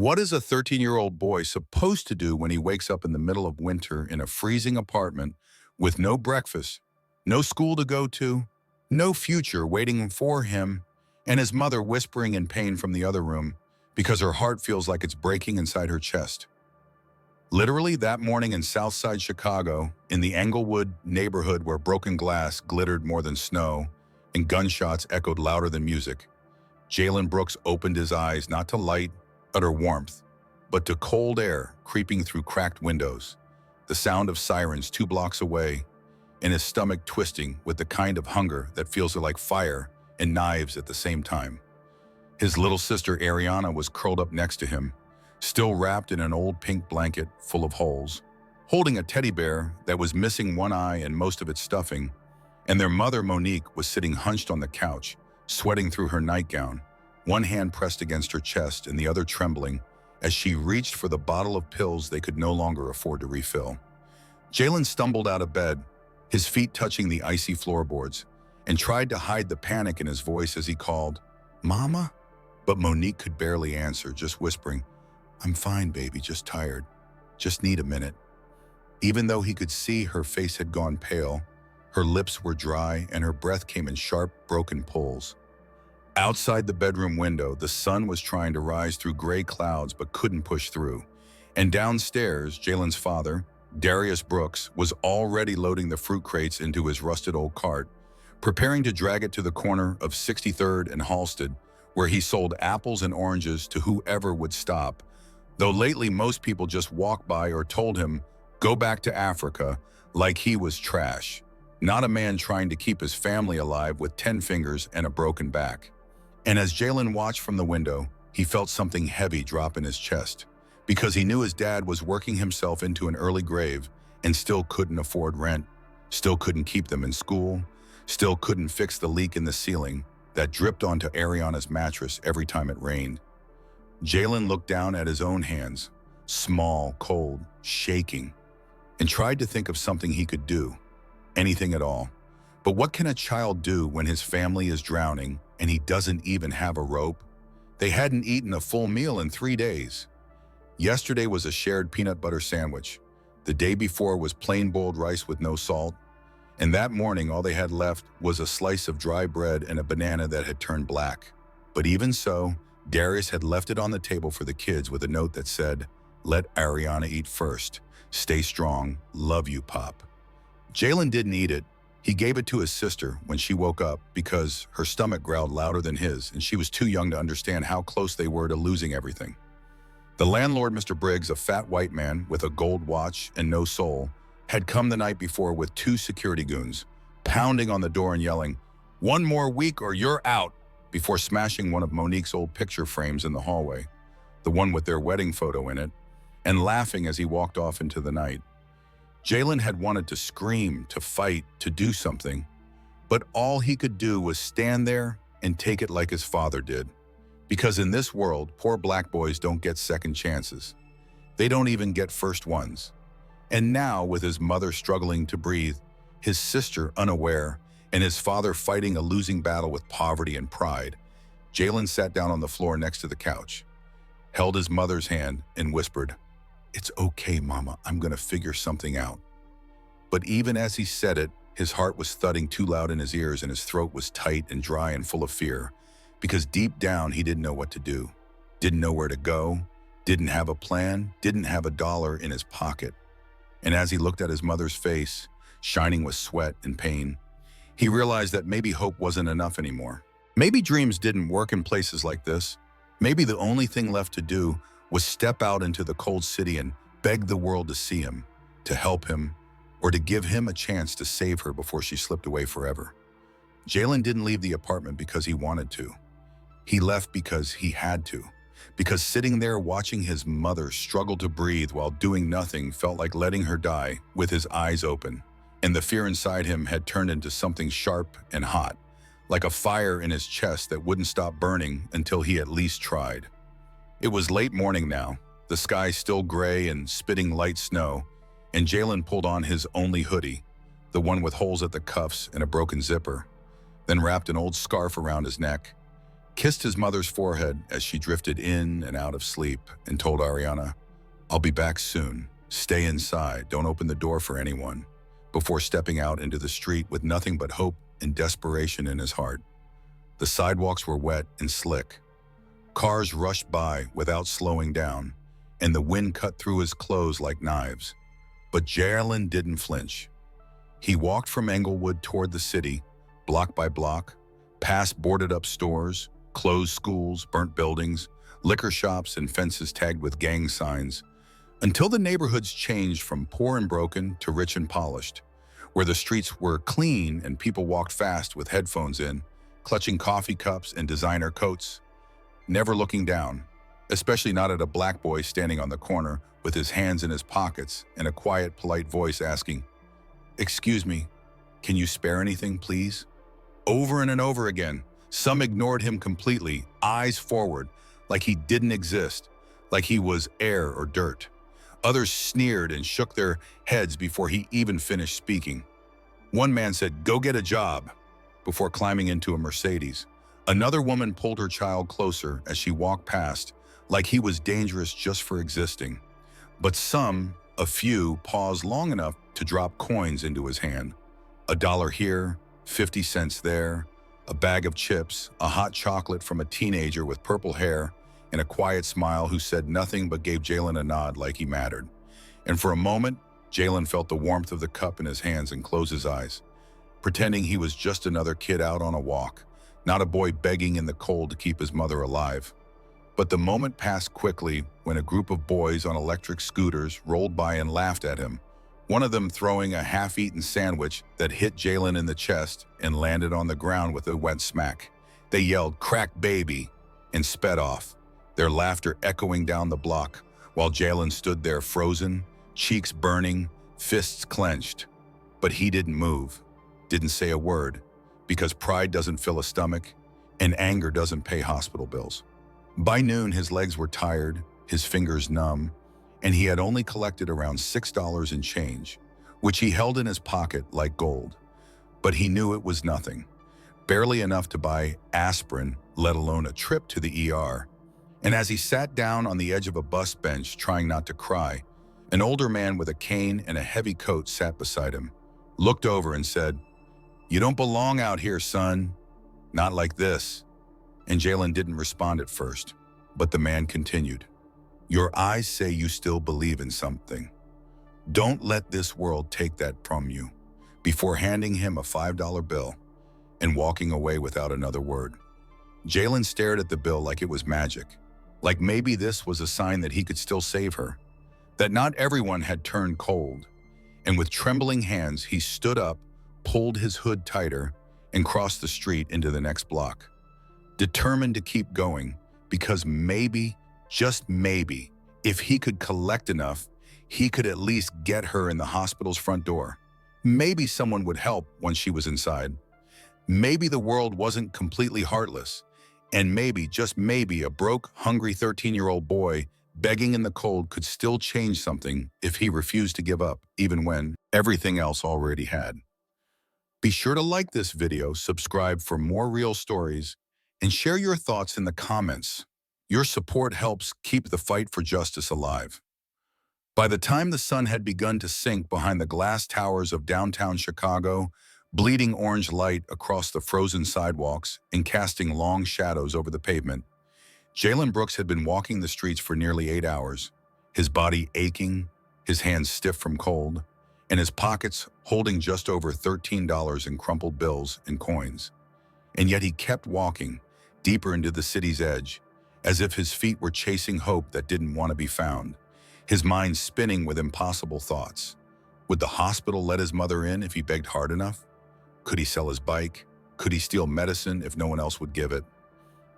What is a 13-year-old boy supposed to do when he wakes up in the middle of winter in a freezing apartment with no breakfast, no school to go to, no future waiting for him, and his mother whispering in pain from the other room because her heart feels like it's breaking inside her chest? Literally that morning in Southside Chicago, in the Englewood neighborhood where broken glass glittered more than snow and gunshots echoed louder than music, Jalen Brooks opened his eyes not to light, utter warmth, but to cold air creeping through cracked windows, the sound of sirens 2 blocks away, and his stomach twisting with the kind of hunger that feels like fire and knives at the same time. His little sister Ariana was curled up next to him, still wrapped in an old pink blanket full of holes, holding a teddy bear that was missing one eye and most of its stuffing, and their mother Monique was sitting hunched on the couch, sweating through her nightgown, one hand pressed against her chest and the other trembling as she reached for the bottle of pills they could no longer afford to refill. Jalen stumbled out of bed, his feet touching the icy floorboards, and tried to hide the panic in his voice as he called, "Mama?" But Monique could barely answer, just whispering, "I'm fine, baby, just tired. Just need a minute." Even though he could see her face had gone pale, her lips were dry and her breath came in sharp, broken pulls. Outside the bedroom window, the sun was trying to rise through gray clouds but couldn't push through. And downstairs, Jalen's father, Darius Brooks, was already loading the fruit crates into his rusted old cart, preparing to drag it to the corner of 63rd and Halsted, where he sold apples and oranges to whoever would stop. Though lately most people just walked by or told him, "Go back to Africa," like he was trash. Not a man trying to keep his family alive with 10 fingers and a broken back. And as Jalen watched from the window, he felt something heavy drop in his chest, because he knew his dad was working himself into an early grave and still couldn't afford rent, still couldn't keep them in school, still couldn't fix the leak in the ceiling that dripped onto Ariana's mattress every time it rained. Jalen looked down at his own hands, small, cold, shaking, and tried to think of something he could do, anything at all. But what can a child do when his family is drowning and he doesn't even have a rope? They hadn't eaten a full meal in 3 days. Yesterday was a shared peanut butter sandwich. The day before was plain boiled rice with no salt. And that morning, all they had left was a slice of dry bread and a banana that had turned black. But even so, Darius had left it on the table for the kids with a note that said, "Let Ariana eat first. Stay strong. Love you, Pop." Jalen didn't eat it. He gave it to his sister when she woke up because her stomach growled louder than his and she was too young to understand how close they were to losing everything. The landlord, Mr. Briggs, a fat white man with a gold watch and no soul, had come the night before with 2 security goons, pounding on the door and yelling, "One more week or you're out," before smashing one of Monique's old picture frames in the hallway, the one with their wedding photo in it, and laughing as he walked off into the night. Jalen had wanted to scream, to fight, to do something, but all he could do was stand there and take it like his father did. Because in this world, poor black boys don't get second chances. They don't even get first ones. And now, with his mother struggling to breathe, his sister unaware, and his father fighting a losing battle with poverty and pride, Jalen sat down on the floor next to the couch, held his mother's hand, and whispered, "It's okay, Mama, I'm gonna figure something out." But even as he said it, his heart was thudding too loud in his ears and his throat was tight and dry and full of fear, because deep down he didn't know what to do, didn't know where to go, didn't have a plan, didn't have a dollar in his pocket. And as he looked at his mother's face, shining with sweat and pain, he realized that maybe hope wasn't enough anymore. Maybe dreams didn't work in places like this. Maybe the only thing left to do was step out into the cold city and beg the world to see him, to help him, or to give him a chance to save her before she slipped away forever. Jalen didn't leave the apartment because he wanted to. He left because he had to. Because sitting there watching his mother struggle to breathe while doing nothing felt like letting her die with his eyes open, and the fear inside him had turned into something sharp and hot, like a fire in his chest that wouldn't stop burning until he at least tried. It was late morning now, the sky still gray and spitting light snow, and Jalen pulled on his only hoodie, the one with holes at the cuffs and a broken zipper, then wrapped an old scarf around his neck. kissed his mother's forehead as she drifted in and out of sleep, and told Ariana, "I'll be back soon. Stay inside, don't open the door for anyone," before stepping out into the street with nothing but hope and desperation in his heart. The sidewalks were wet and slick. Cars rushed by without slowing down, and the wind cut through his clothes like knives. But Jalen didn't flinch. He walked from Englewood toward the city, block by block, past boarded-up stores, closed schools, burnt buildings, liquor shops, and fences tagged with gang signs, until the neighborhoods changed from poor and broken to rich and polished, where the streets were clean and people walked fast with headphones in, clutching coffee cups and designer coats, never looking down, especially not at a black boy standing on the corner with his hands in his pockets and a quiet, polite voice asking, "Excuse me, can you spare anything, please?" Over and over again, some ignored him completely, eyes forward, like he didn't exist, like he was air or dirt. Others sneered and shook their heads before he even finished speaking. One man said, "Go get a job," before climbing into a Mercedes. Another woman pulled her child closer as she walked past, like he was dangerous just for existing. But some, a few, paused long enough to drop coins into his hand. $1 here, 50 cents there, a bag of chips, a hot chocolate from a teenager with purple hair, and a quiet smile who said nothing but gave Jalen a nod like he mattered. And for a moment, Jalen felt the warmth of the cup in his hands and closed his eyes, pretending he was just another kid out on a walk, not a boy begging in the cold to keep his mother alive. But the moment passed quickly when a group of boys on electric scooters rolled by and laughed at him, one of them throwing a half-eaten sandwich that hit Jalen in the chest and landed on the ground with a wet smack. They yelled, "Crack baby," and sped off, their laughter echoing down the block, while Jalen stood there frozen, cheeks burning, fists clenched. But he didn't move, didn't say a word, because pride doesn't fill a stomach and anger doesn't pay hospital bills. By noon, his legs were tired, his fingers numb, and he had only collected around $6 in change, which he held in his pocket like gold. But he knew it was nothing, barely enough to buy aspirin, let alone a trip to the ER. And as he sat down on the edge of a bus bench trying not to cry, an older man with a cane and a heavy coat sat beside him, looked over and said, "You don't belong out here, son. Not like this." And Jalen didn't respond at first, but the man continued, "Your eyes say you still believe in something. Don't let this world take that from you," before handing him a $5 bill and walking away without another word. Jalen stared at the bill like it was magic, like maybe this was a sign that he could still save her, that not everyone had turned cold. And with trembling hands, he stood up, pulled his hood tighter, and crossed the street into the next block, determined to keep going, because maybe, just maybe, if he could collect enough, he could at least get her in the hospital's front door. Maybe someone would help once she was inside. Maybe the world wasn't completely heartless, and maybe, just maybe, a broke, hungry 13-year-old boy begging in the cold could still change something if he refused to give up, even when everything else already had. Be sure to like this video, subscribe for more real stories, and share your thoughts in the comments. Your support helps keep the fight for justice alive. By the time the sun had begun to sink behind the glass towers of downtown Chicago, bleeding orange light across the frozen sidewalks and casting long shadows over the pavement, Jalen Brooks had been walking the streets for nearly 8 hours, his body aching, his hands stiff from cold, and his pockets holding just over $13 in crumpled bills and coins. And yet he kept walking, deeper into the city's edge, as if his feet were chasing hope that didn't want to be found, his mind spinning with impossible thoughts. Would the hospital let his mother in if he begged hard enough? Could he sell his bike? Could he steal medicine if no one else would give it?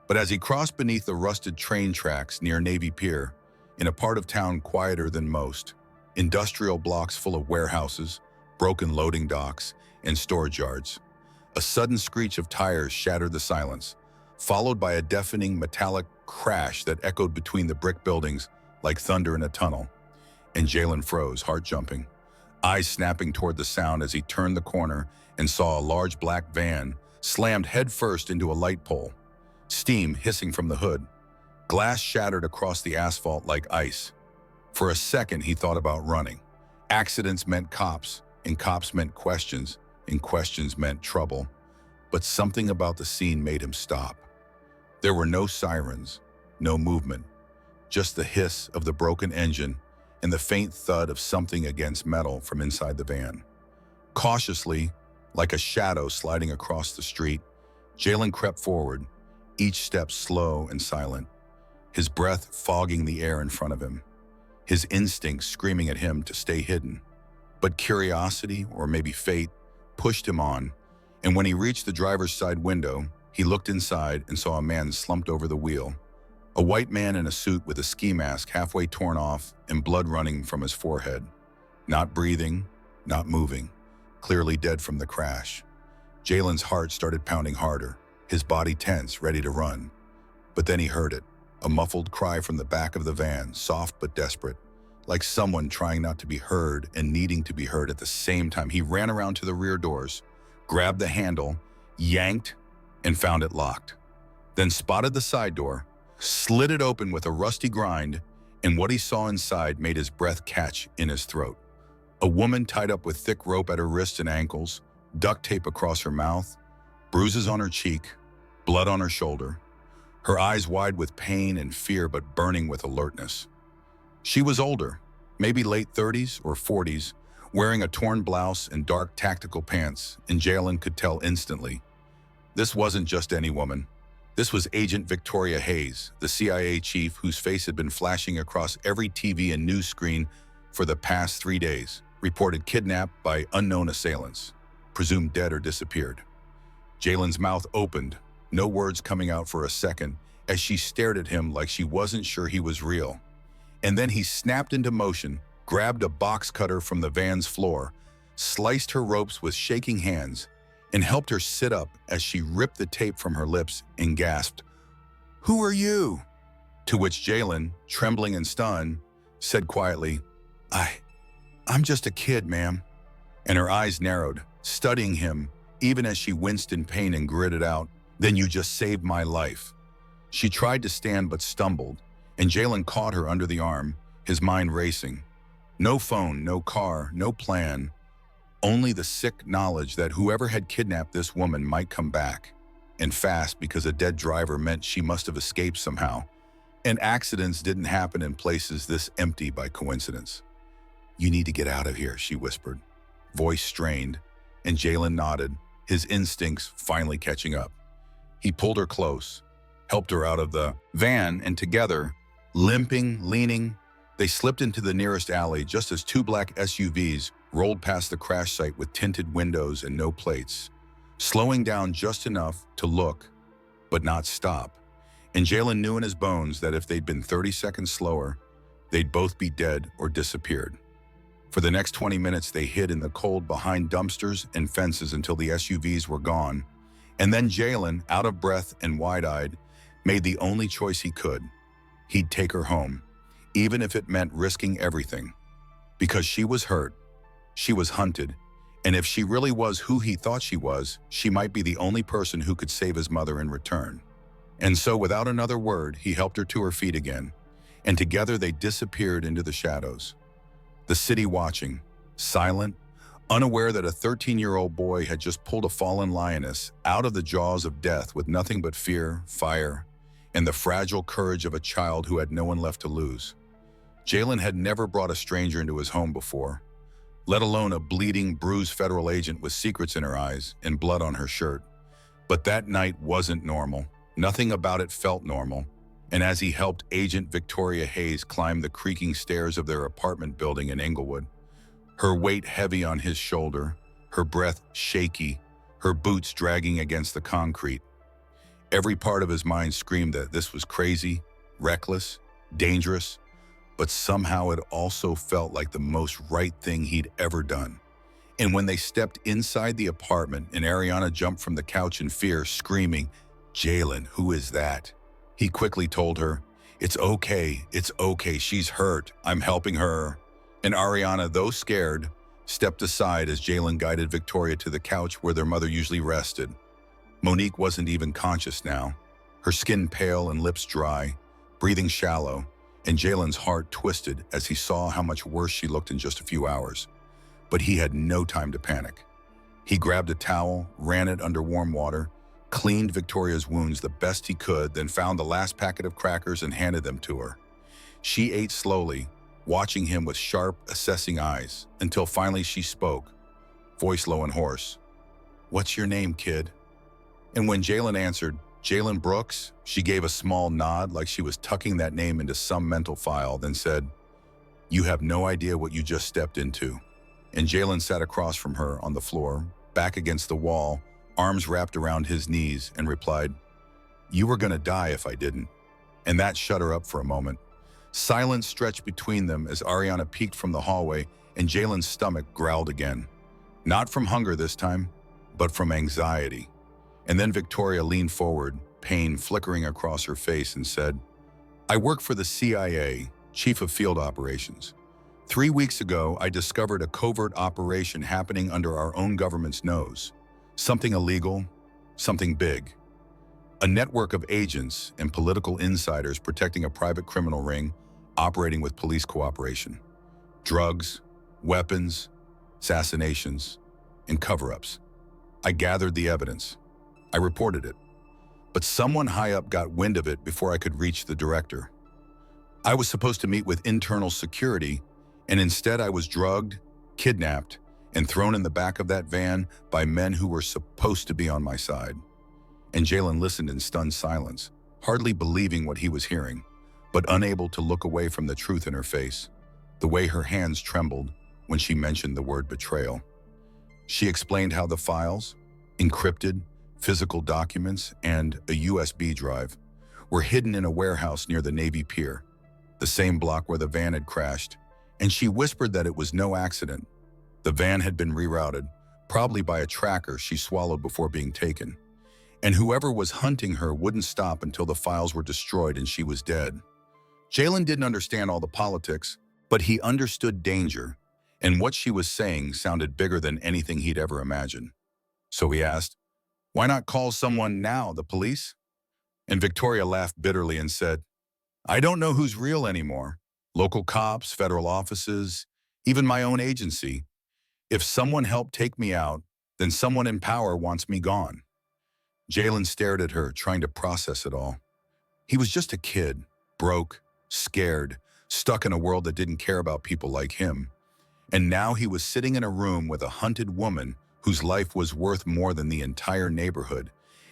But as he crossed beneath the rusted train tracks near Navy Pier, in a part of town quieter than most, industrial blocks full of warehouses, broken loading docks, and storage yards, a sudden screech of tires shattered the silence, followed by a deafening metallic crash that echoed between the brick buildings like thunder in a tunnel. And Jalen froze, heart jumping, eyes snapping toward the sound as he turned the corner and saw a large black van slammed headfirst into a light pole. steam hissing from the hood. Glass shattered across the asphalt like ice. For a second, he thought about running. Accidents meant cops, and cops meant questions, and questions meant trouble. But something about the scene made him stop. There were no sirens, no movement, just the hiss of the broken engine and the faint thud of something against metal from inside the van. Cautiously, like a shadow sliding across the street, Jalen crept forward, each step slow and silent, his breath fogging the air in front of him, his instincts screaming at him to stay hidden. But curiosity, or maybe fate, pushed him on, and when he reached the driver's side window, he looked inside and saw a man slumped over the wheel. A white man in a suit with a ski mask halfway torn off and blood running from his forehead. Not breathing, not moving, clearly dead from the crash. Jalen's heart started pounding harder, his body tense, ready to run. But then he heard it, a muffled cry from the back of the van, soft but desperate, like someone trying not to be heard and needing to be heard at the same time. He ran around to the rear doors, grabbed the handle, yanked, and found it locked. Then spotted the side door, slid it open with a rusty grind, and what he saw inside made his breath catch in his throat. A woman tied up with thick rope at her wrists and ankles, duct tape across her mouth, bruises on her cheek, blood on her shoulder, her eyes wide with pain and fear but burning with alertness. She was older, maybe late 30s or 40s, wearing a torn blouse and dark tactical pants, and Jalen could tell instantly. This wasn't just any woman. This was Agent Victoria Hayes, the CIA chief whose face had been flashing across every TV and news screen for the past 3 days, reported kidnapped by unknown assailants, presumed dead or disappeared. Jalen's mouth opened, no words coming out for a second, as she stared at him like she wasn't sure he was real. And then he snapped into motion, grabbed a box cutter from the van's floor, sliced her ropes with shaking hands, and helped her sit up as she ripped the tape from her lips and gasped, "Who are you?" To which Jalen, trembling and stunned, said quietly, I'm just a kid, ma'am." And her eyes narrowed, studying him, even as she winced in pain and gritted out, "Then you just saved my life." She tried to stand but stumbled, and Jalen caught her under the arm, his mind racing. No phone, no car, no plan. Only the sick knowledge that whoever had kidnapped this woman might come back, and fast, because a dead driver meant she must have escaped somehow, and accidents didn't happen in places this empty by coincidence. "You need to get out of here," she whispered, voice strained, and Jalen nodded, his instincts finally catching up. He pulled her close, helped her out of the van, and together, limping, leaning, they slipped into the nearest alley just as two black SUVs rolled past the crash site with tinted windows and no plates, slowing down just enough to look, but not stop. And Jalen knew in his bones that if they'd been 30 seconds slower, they'd both be dead or disappeared. For the next 20 minutes, they hid in the cold behind dumpsters and fences until the SUVs were gone. And then Jalen, out of breath and wide-eyed, made the only choice he could. He'd take her home, even if it meant risking everything. Because she was hurt, she was hunted, and if she really was who he thought she was, she might be the only person who could save his mother in return. And so without another word, he helped her to her feet again, and together they disappeared into the shadows. The city watching, silent, unaware that a 13-year-old boy had just pulled a fallen lioness out of the jaws of death with nothing but fear, fire, and the fragile courage of a child who had no one left to lose. Jalen had never brought a stranger into his home before, let alone a bleeding, bruised federal agent with secrets in her eyes and blood on her shirt. But that night wasn't normal. Nothing about it felt normal. And as he helped Agent Victoria Hayes climb the creaking stairs of their apartment building in Englewood, her weight heavy on his shoulder, her breath shaky, her boots dragging against the concrete, every part of his mind screamed that this was crazy, reckless, dangerous, but somehow it also felt like the most right thing he'd ever done. And when they stepped inside the apartment and Ariana jumped from the couch in fear, screaming, "Jalen, who is that?" He quickly told her, it's okay, she's hurt, I'm helping her." And Ariana, though scared, stepped aside as Jalen guided Victoria to the couch where their mother usually rested. Monique wasn't even conscious now. her skin pale and lips dry, breathing shallow, and Jalen's heart twisted as he saw how much worse she looked in just a few hours. But he had no time to panic. He grabbed a towel, ran it under warm water, cleaned Victoria's wounds the best he could, then found the last packet of crackers and handed them to her. She ate slowly, watching him with sharp, assessing eyes, until finally she spoke, voice low and hoarse. "What's your name, kid?" And when Jalen answered, "Jalen Brooks," she gave a small nod like she was tucking that name into some mental file, then said, "You have no idea what you just stepped into." And Jalen sat across from her on the floor, back against the wall, arms wrapped around his knees, and replied, "You were gonna die if I didn't." And that shut her up for a moment. Silence stretched between them as Ariana peeked from the hallway and Jalen's stomach growled again. Not from hunger this time, but from anxiety. And then Victoria leaned forward, pain flickering across her face, and said, "I work for the CIA, Chief of Field Operations. 3 weeks ago, I discovered a covert operation happening under our own government's nose. Something illegal, something big. A network of agents and political insiders protecting a private criminal ring operating with police cooperation. Drugs, weapons, assassinations, and cover-ups. I gathered the evidence. I reported it. But someone high up got wind of it before I could reach the director. I was supposed to meet with internal security, and instead I was drugged, kidnapped, and thrown in the back of that van by men who were supposed to be on my side." And Jalen listened in stunned silence, hardly believing what he was hearing, but unable to look away from the truth in her face, the way her hands trembled when she mentioned the word betrayal. She explained how the files, encrypted, physical documents, and a USB drive were hidden in a warehouse near the Navy Pier, the same block where the van had crashed, and she whispered that it was no accident. The van had been rerouted, probably by a tracker she swallowed before being taken, and whoever was hunting her wouldn't stop until the files were destroyed and she was dead. Jalen didn't understand all the politics, but he understood danger, and what she was saying sounded bigger than anything he'd ever imagined. So he asked, "Why not call someone now, the police?" And Victoria laughed bitterly and said, "I don't know who's real anymore. Local cops, federal offices, even my own agency. If someone helped take me out, then someone in power wants me gone." Jalen stared at her, trying to process it all. He was just a kid, broke, scared, stuck in a world that didn't care about people like him. And now he was sitting in a room with a hunted woman whose life was worth more than the entire neighborhood,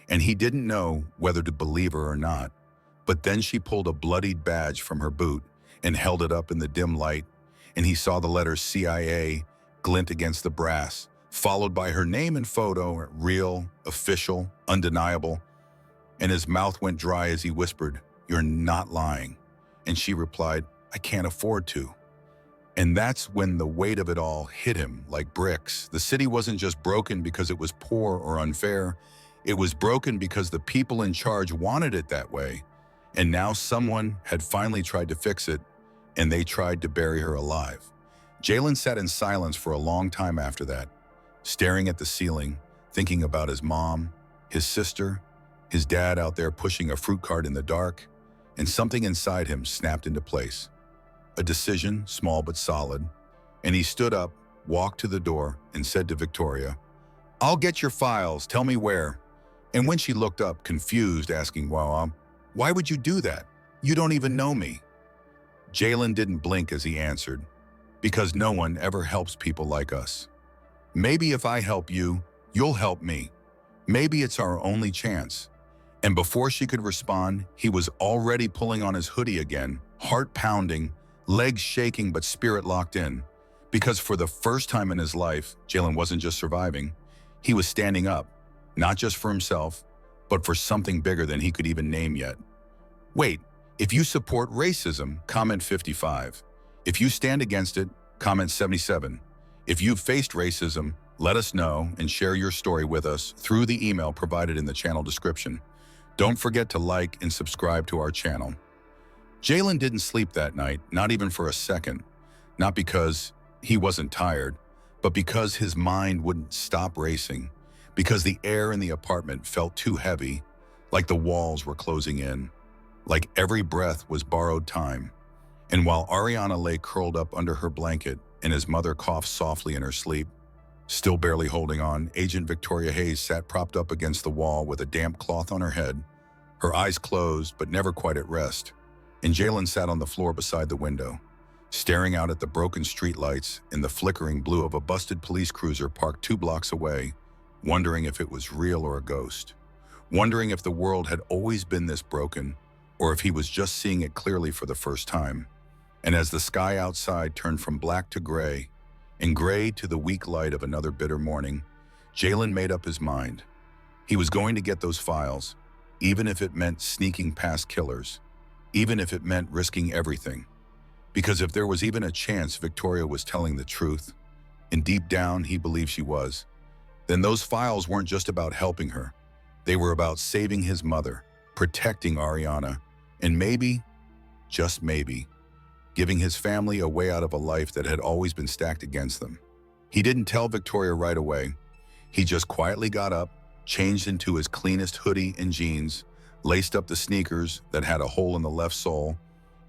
and he didn't know whether to believe her or not. But then she pulled a bloodied badge from her boot and held it up in the dim light, and he saw the letters CIA glint against the brass, followed by her name and photo, real, official, undeniable. And his mouth went dry as he whispered, "You're not lying." And she replied, "I can't afford to." And that's when the weight of it all hit him like bricks. The city wasn't just broken because it was poor or unfair. It was broken because the people in charge wanted it that way. And now someone had finally tried to fix it, and they tried to bury her alive. Jalen sat in silence for a long time after that, staring at the ceiling, thinking about his mom, his sister, his dad out there pushing a fruit cart in the dark, and something inside him snapped into place. A decision, small but solid, and he stood up, walked to the door, and said to Victoria, "I'll get your files, tell me where." And when she looked up, confused, asking, "Well, why would you do that? You don't even know me." Jalen didn't blink as he answered, "Because no one ever helps people like us. Maybe if I help you, you'll help me. Maybe it's our only chance." And before she could respond, he was already pulling on his hoodie again, heart pounding, legs shaking but spirit locked in. Because for the first time in his life, Jalen wasn't just surviving. He was standing up, not just for himself, but for something bigger than he could even name yet. Wait, if you support racism, comment 55. If you stand against it, comment 77. If you've faced racism, let us know and share your story with us through the email provided in the channel description. Don't forget to like and subscribe to our channel. Jalen didn't sleep that night, not even for a second. Not because he wasn't tired, but because his mind wouldn't stop racing. Because the air in the apartment felt too heavy, like the walls were closing in, like every breath was borrowed time. And while Ariana lay curled up under her blanket and his mother coughed softly in her sleep, still barely holding on, Agent Victoria Hayes sat propped up against the wall with a damp cloth on her head, her eyes closed but never quite at rest. And Jalen sat on the floor beside the window, staring out at the broken streetlights and the flickering blue of a busted police cruiser parked 2 blocks away, wondering if it was real or a ghost, wondering if the world had always been this broken or if he was just seeing it clearly for the first time. And as the sky outside turned from black to gray, and gray to the weak light of another bitter morning, Jalen made up his mind. He was going to get those files, even if it meant sneaking past killers, even if it meant risking everything. Because if there was even a chance Victoria was telling the truth, and deep down he believed she was, then those files weren't just about helping her. They were about saving his mother, protecting Ariana, and maybe, just maybe, giving his family a way out of a life that had always been stacked against them. He didn't tell Victoria right away. He just quietly got up, changed into his cleanest hoodie and jeans, laced up the sneakers that had a hole in the left sole,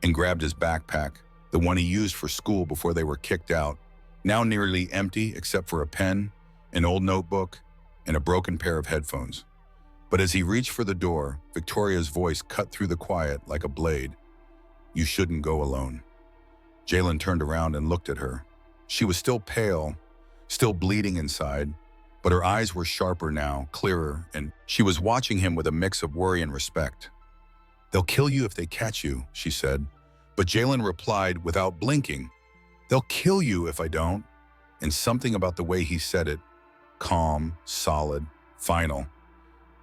and grabbed his backpack, the one he used for school before they were kicked out, now nearly empty except for a pen, an old notebook, and a broken pair of headphones. But as he reached for the door, Victoria's voice cut through the quiet like a blade. "You shouldn't go alone." Jalen turned around and looked at her. She was still pale, still bleeding inside, but her eyes were sharper now, clearer, and she was watching him with a mix of worry and respect. "They'll kill you if they catch you," she said. But Jalen replied without blinking, "They'll kill you if I don't." And something about the way he said it, calm, solid, final,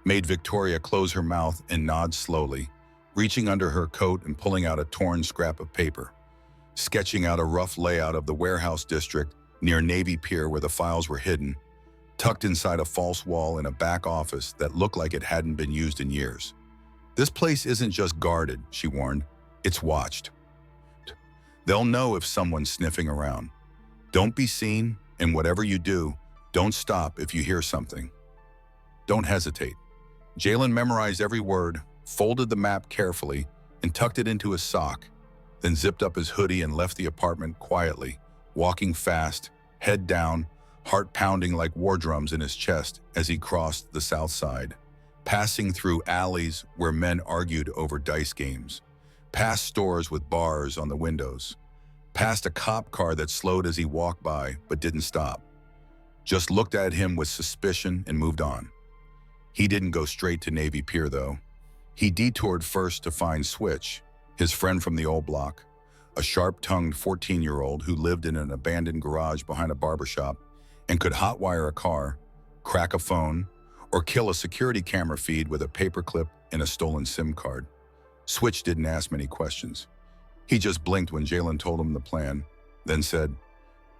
made Victoria close her mouth and nod slowly, reaching under her coat and pulling out a torn scrap of paper, sketching out a rough layout of the warehouse district near Navy Pier where the files were hidden, tucked inside a false wall in a back office that looked like it hadn't been used in years. "This place isn't just guarded," she warned. "It's watched. They'll know if someone's sniffing around. Don't be seen, and whatever you do, don't stop if you hear something. Don't hesitate." Jalen memorized every word, folded the map carefully, and tucked it into his sock, then zipped up his hoodie and left the apartment quietly, walking fast, head down, heart pounding like war drums in his chest as he crossed the south side, passing through alleys where men argued over dice games, past stores with bars on the windows, past a cop car that slowed as he walked by but didn't stop, just looked at him with suspicion and moved on. He didn't go straight to Navy Pier, though. He detoured first to find Switch, his friend from the old block, a sharp-tongued 14-year-old who lived in an abandoned garage behind a barbershop and could hotwire a car, crack a phone, or kill a security camera feed with a paperclip and a stolen SIM card. Switch didn't ask many questions. He just blinked when Jalen told him the plan, then said,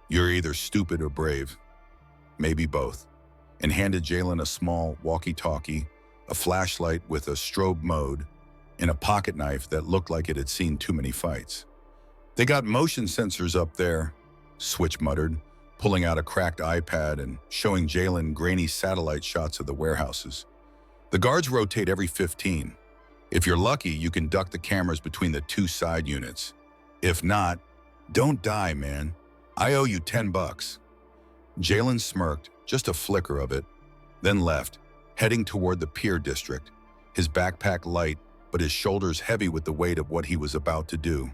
"You're either stupid or brave, maybe both," and handed Jalen a small walkie-talkie, a flashlight with a strobe mode, and a pocket knife that looked like it had seen too many fights. "They got motion sensors up there," Switch muttered, pulling out a cracked iPad and showing Jalen grainy satellite shots of the warehouses. "The guards rotate every 15. If you're lucky, you can duck the cameras between the 2 side units. If not, don't die, man. I owe you $10. Jalen smirked, just a flicker of it, then left, heading toward the Pier District, his backpack light but his shoulders heavy with the weight of what he was about to do.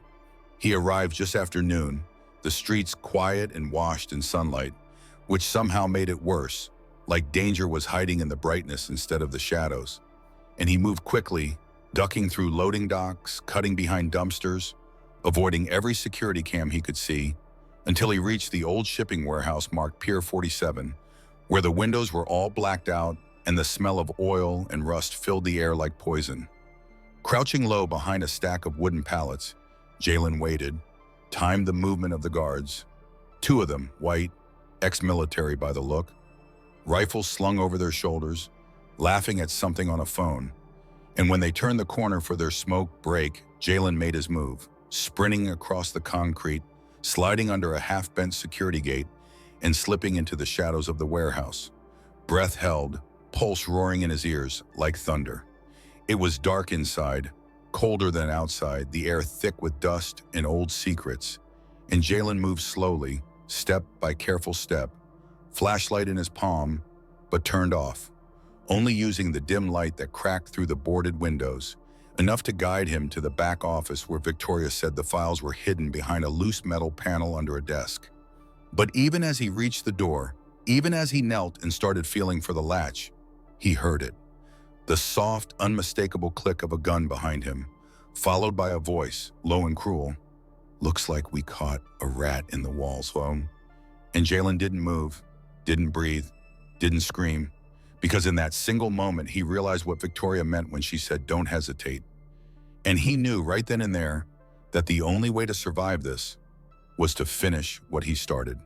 He arrived just after noon, the streets quiet and washed in sunlight, which somehow made it worse, like danger was hiding in the brightness instead of the shadows. And he moved quickly, ducking through loading docks, cutting behind dumpsters, avoiding every security cam he could see, until he reached the old shipping warehouse marked Pier 47, where the windows were all blacked out and the smell of oil and rust filled the air like poison. Crouching low behind a stack of wooden pallets, Jalen waited, timed the movement of the guards. 2 of them, white, ex-military by the look, rifles slung over their shoulders, laughing at something on a phone. And when they turned the corner for their smoke break, Jalen made his move, sprinting across the concrete, sliding under a half-bent security gate, and slipping into the shadows of the warehouse. Breath held, pulse roaring in his ears like thunder. It was dark inside, colder than outside, the air thick with dust and old secrets, and Jalen moved slowly, step by careful step, flashlight in his palm, but turned off, only using the dim light that cracked through the boarded windows, enough to guide him to the back office where Victoria said the files were hidden behind a loose metal panel under a desk. But even as he reached the door, even as he knelt and started feeling for the latch, he heard it. The soft, unmistakable click of a gun behind him, followed by a voice, low and cruel. "Looks like we caught a rat in the wall, Sloan." And Jalen didn't move, didn't breathe, didn't scream, because in that single moment he realized what Victoria meant when she said, "Don't hesitate." And he knew right then and there that the only way to survive this was to finish what he started.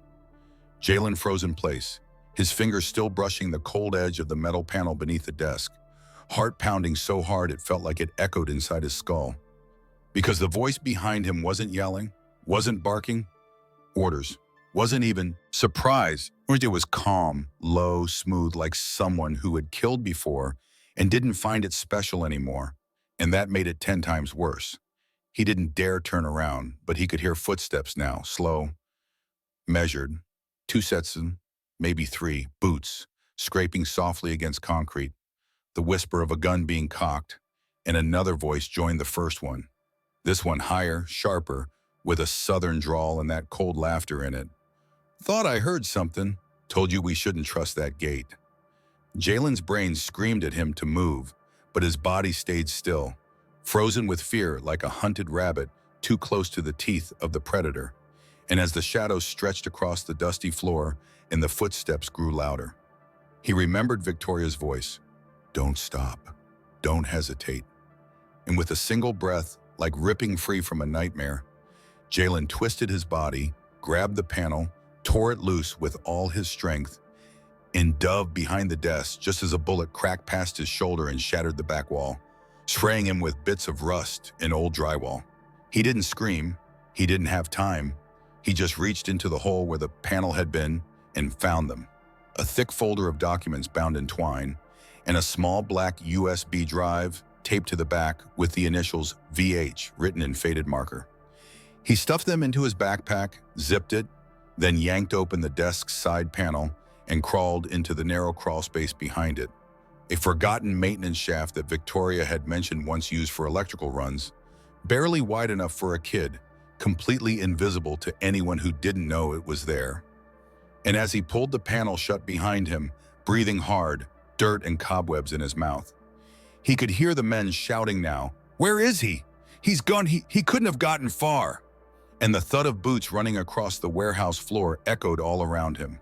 Jalen froze in place, his fingers still brushing the cold edge of the metal panel beneath the desk, heart pounding so hard it felt like it echoed inside his skull. Because the voice behind him wasn't yelling, wasn't barking orders, wasn't even surprise. It was calm, low, smooth, like someone who had killed before and didn't find it special anymore. And that made it 10 times worse. He didn't dare turn around, but he could hear footsteps now, slow, measured, 2 sets, maybe 3, boots, scraping softly against concrete, the whisper of a gun being cocked, and another voice joined the first one. This one higher, sharper, with a southern drawl and that cold laughter in it. "Thought I heard something. Told you we shouldn't trust that gate." Jalen's brain screamed at him to move, but his body stayed still, frozen with fear like a hunted rabbit too close to the teeth of the predator. And as the shadows stretched across the dusty floor and the footsteps grew louder, he remembered Victoria's voice. "Don't stop. Don't hesitate." And with a single breath, like ripping free from a nightmare, Jalen twisted his body, grabbed the panel, tore it loose with all his strength, and dove behind the desk just as a bullet cracked past his shoulder and shattered the back wall, spraying him with bits of rust and old drywall. He didn't scream. He didn't have time. He just reached into the hole where the panel had been and found them. A thick folder of documents bound in twine, and a small black USB drive taped to the back with the initials VH written in faded marker. He stuffed them into his backpack, zipped it, then yanked open the desk's side panel and crawled into the narrow crawl space behind it. A forgotten maintenance shaft that Victoria had mentioned once used for electrical runs, barely wide enough for a kid, completely invisible to anyone who didn't know it was there. And as he pulled the panel shut behind him, breathing hard, dirt and cobwebs in his mouth, he could hear the men shouting now, "Where is he? He's gone. He couldn't have gotten far." And the thud of boots running across the warehouse floor echoed all around him.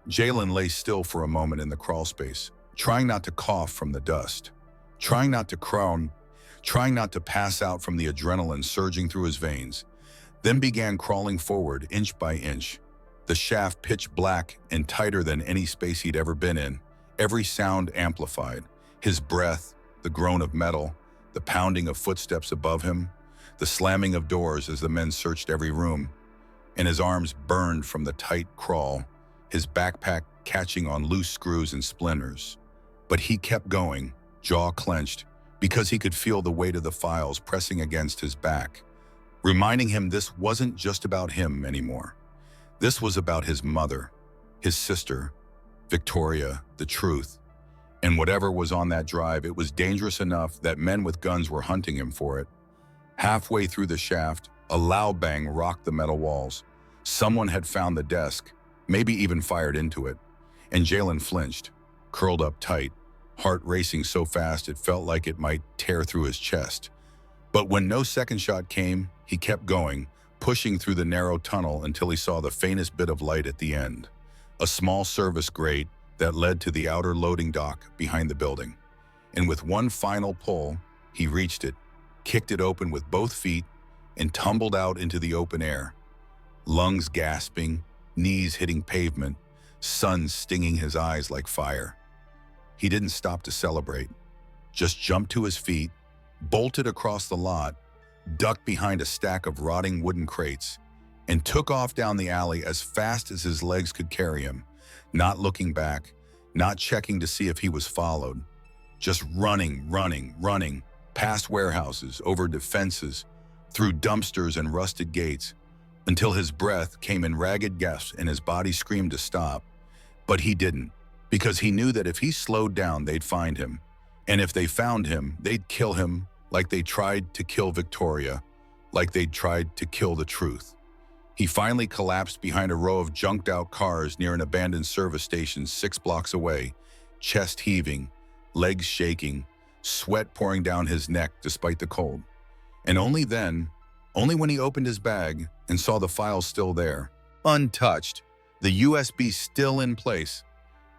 Jalen lay still for a moment in the crawl space, trying not to cough from the dust, trying not to croon, trying not to pass out from the adrenaline surging through his veins, then began crawling forward inch by inch, the shaft pitch black and tighter than any space he'd ever been in, every sound amplified, his breath, the groan of metal, the pounding of footsteps above him, the slamming of doors as the men searched every room, and his arms burned from the tight crawl, his backpack catching on loose screws and splinters. But he kept going, jaw clenched, because he could feel the weight of the files pressing against his back, reminding him this wasn't just about him anymore. This was about his mother, his sister, Victoria, the truth. And whatever was on that drive, it was dangerous enough that men with guns were hunting him for it. Halfway through the shaft, a loud bang rocked the metal walls. Someone had found the desk, maybe even fired into it. And Jalen flinched, curled up tight, heart racing so fast it felt like it might tear through his chest. But when no second shot came, he kept going, pushing through the narrow tunnel until he saw the faintest bit of light at the end. A small service grate that led to the outer loading dock behind the building. And with one final pull, he reached it, kicked it open with both feet, and tumbled out into the open air. Lungs gasping, knees hitting pavement, sun stinging his eyes like fire. He didn't stop to celebrate, just jumped to his feet, bolted across the lot, ducked behind a stack of rotting wooden crates, and took off down the alley as fast as his legs could carry him, not looking back, not checking to see if he was followed, just running, past warehouses, over defenses, through dumpsters and rusted gates, until his breath came in ragged gasps and his body screamed to stop. But he didn't, because he knew that if he slowed down, they'd find him. And if they found him, they'd kill him like they tried to kill Victoria, like they'd tried to kill the truth. He finally collapsed behind a row of junked-out cars near an abandoned service station 6 blocks away, chest heaving, legs shaking, sweat pouring down his neck despite the cold. And only then, only when he opened his bag and saw the files still there, untouched, the USB still in place,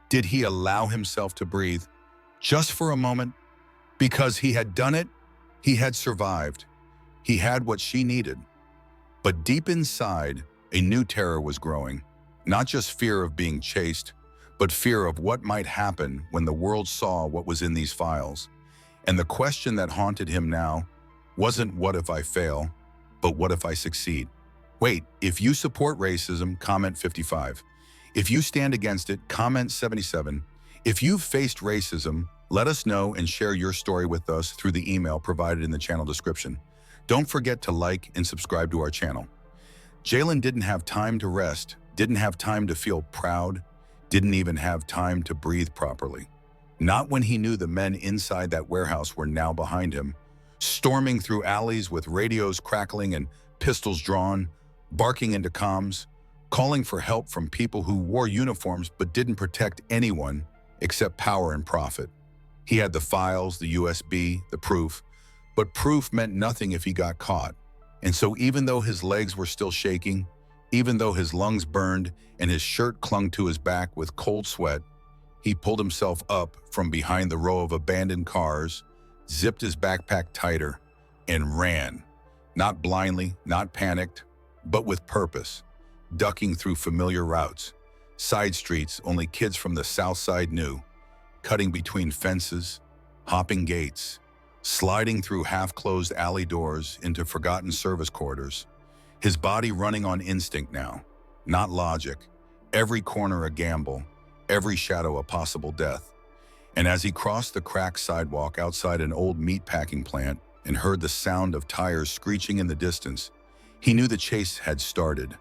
did he allow himself to breathe, just for a moment. Because he had done it, he had survived. He had what she needed. But deep inside, a new terror was growing. Not just fear of being chased, but fear of what might happen when the world saw what was in these files. And the question that haunted him now wasn't what if I fail, but what if I succeed? Wait, if you support racism, comment 55. If you stand against it, comment 77. If you've faced racism, let us know and share your story with us through the email provided in the channel description. Don't forget to like and subscribe to our channel. Jalen didn't have time to rest, didn't have time to feel proud, didn't even have time to breathe properly. Not when he knew the men inside that warehouse were now behind him, storming through alleys with radios crackling and pistols drawn, barking into comms, calling for help from people who wore uniforms but didn't protect anyone except power and profit. He had the files, the USB, the proof, but proof meant nothing if he got caught. And so even though his legs were still shaking, even though his lungs burned and his shirt clung to his back with cold sweat, he pulled himself up from behind the row of abandoned cars, zipped his backpack tighter, and ran. Not blindly, not panicked, but with purpose, ducking through familiar routes, side streets only kids from the south side knew, cutting between fences, hopping gates, sliding through half-closed alley doors into forgotten service quarters, his body running on instinct now, not logic, every corner a gamble, every shadow a possible death. And as he crossed the cracked sidewalk outside an old meatpacking plant and heard the sound of tires screeching in the distance, he knew the chase had started.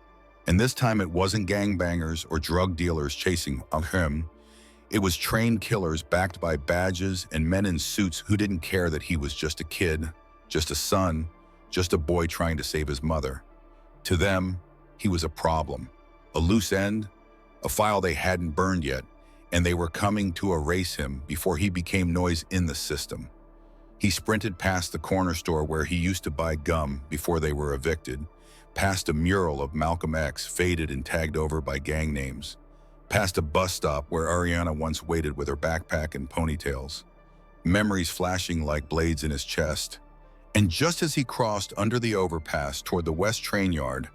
And this time it wasn't gangbangers or drug dealers chasing him. It was trained killers backed by badges and men in suits who didn't care that he was just a kid, just a son, just a boy trying to save his mother. To them, he was a problem, a loose end, a file they hadn't burned yet, and they were coming to erase him before he became noise in the system. He sprinted past the corner store where he used to buy gum before they were evicted, past a mural of Malcolm X faded and tagged over by gang names, past a bus stop where Ariana once waited with her backpack and ponytails, memories flashing like blades in his chest. And just as he crossed under the overpass toward the West train yard,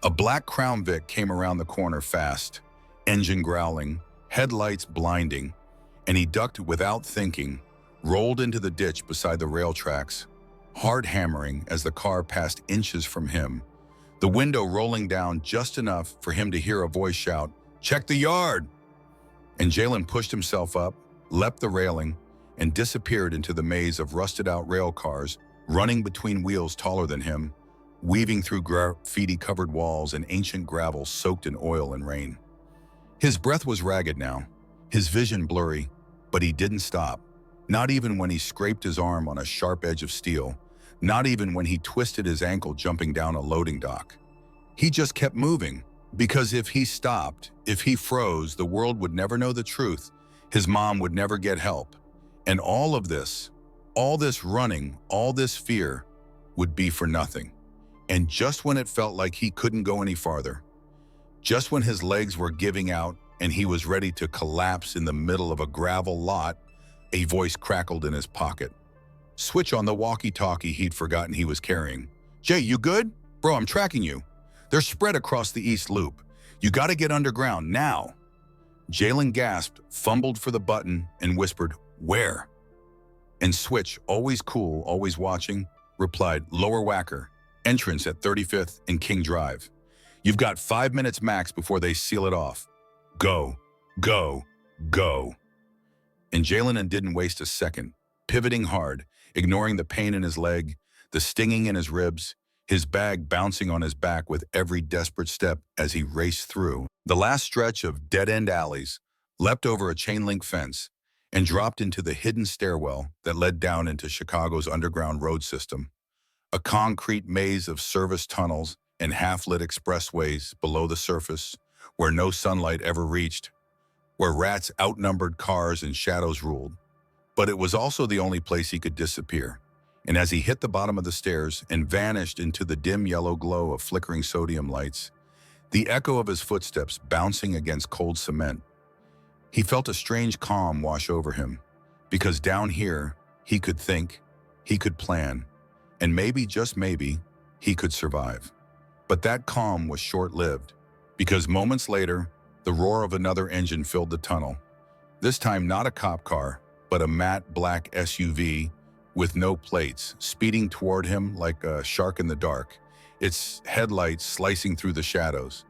a black Crown Vic came around the corner fast, engine growling, headlights blinding, and he ducked without thinking, rolled into the ditch beside the rail tracks, hard hammering as the car passed inches from him, the window rolling down just enough for him to hear a voice shout, "Check the yard!" And Jalen pushed himself up, leapt the railing, and disappeared into the maze of rusted-out rail cars, running between wheels taller than him, weaving through graffiti-covered walls and ancient gravel soaked in oil and rain. His breath was ragged now, his vision blurry, but he didn't stop. Not even when he scraped his arm on a sharp edge of steel, not even when he twisted his ankle jumping down a loading dock. He just kept moving, because if he stopped, if he froze, the world would never know the truth. His mom would never get help. And all this running, all this fear, would be for nothing. And just when it felt like he couldn't go any farther, just when his legs were giving out and he was ready to collapse in the middle of a gravel lot, a voice crackled in his pocket. Switch on the walkie-talkie he'd forgotten he was carrying. "Jay, you good? Bro, I'm tracking you. They're spread across the East Loop. You gotta get underground, now." Jalen gasped, fumbled for the button, and whispered, "Where?" And Switch, always cool, always watching, replied, "Lower Wacker, entrance at 35th and King Drive. You've got 5 minutes max before they seal it off. Go, go, go." And Jalen didn't waste a second, pivoting hard, ignoring the pain in his leg, the stinging in his ribs, his bag bouncing on his back with every desperate step as he raced through the last stretch of dead-end alleys, leapt over a chain-link fence, and dropped into the hidden stairwell that led down into Chicago's underground road system, a concrete maze of service tunnels and half-lit expressways below the surface where no sunlight ever reached, where rats outnumbered cars and shadows ruled. But it was also the only place he could disappear. And as he hit the bottom of the stairs and vanished into the dim yellow glow of flickering sodium lights, the echo of his footsteps bouncing against cold cement, he felt a strange calm wash over him, because down here, he could think, he could plan, and maybe, just maybe, he could survive. But that calm was short-lived, because moments later, the roar of another engine filled the tunnel. This time not a cop car, but a matte black SUV with no plates, speeding toward him like a shark in the dark, its headlights slicing through the shadows.